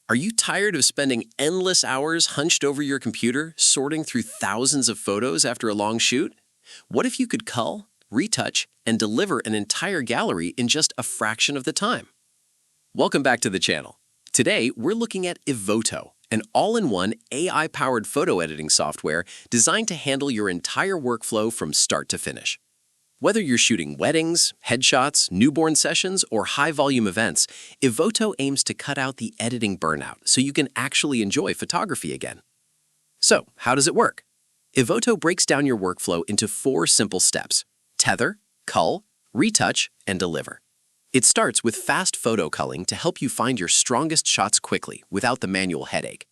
Are you tired of spending endless hours hunched over your computer, sorting through thousands of photos after a long shoot? What if you could cull, retouch, and deliver an entire gallery in just a fraction of the time? Welcome back to the channel. Today, we're looking at Evoto, an all-in-one AI-powered photo editing software designed to handle your entire workflow from start to finish. Whether you're shooting weddings, headshots, newborn sessions, or high-volume events, Evoto aims to cut out the editing burnout so you can actually enjoy photography again. So, how does it work? Evoto breaks down your workflow into 4 simple steps: tether, cull, retouch, and deliver. It starts with fast photo culling to help you find your strongest shots quickly without the manual headache.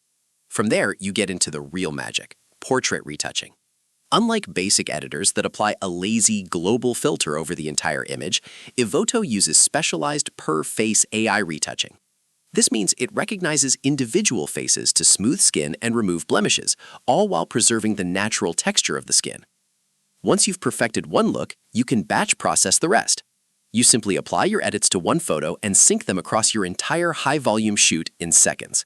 From there, you get into the real magic: portrait retouching. Unlike basic editors that apply a lazy global filter over the entire image, Evoto uses specialized per-face AI retouching. This means it recognizes individual faces to smooth skin and remove blemishes, all while preserving the natural texture of the skin. Once you've perfected one look, you can batch process the rest. You simply apply your edits to one photo and sync them across your entire high-volume shoot in seconds.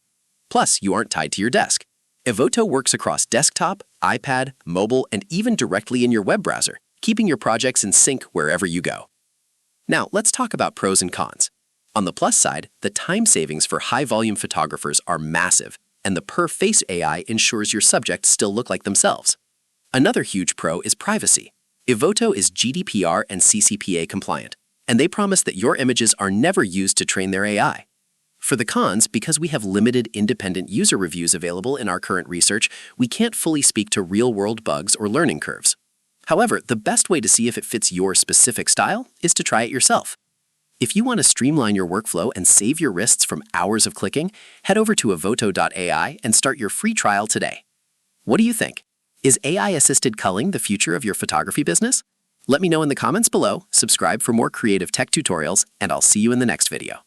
Plus, you aren't tied to your desk. Evoto works across desktop, iPad, mobile, and even directly in your web browser, keeping your projects in sync wherever you go. Now, let's talk about pros and cons. On the plus side, the time savings for high-volume photographers are massive, and the per-face AI ensures your subjects still look like themselves. Another huge pro is privacy. Evoto is GDPR and CCPA compliant, and they promise that your images are never used to train their AI. For the cons, because we have limited independent user reviews available in our current research, we can't fully speak to real-world bugs or learning curves. However, the best way to see if it fits your specific style is to try it yourself. If you want to streamline your workflow and save your wrists from hours of clicking, head over to evoto.ai and start your free trial today. What do you think? Is AI-assisted culling the future of your photography business? Let me know in the comments below, subscribe for more creative tech tutorials, and I'll see you in the next video.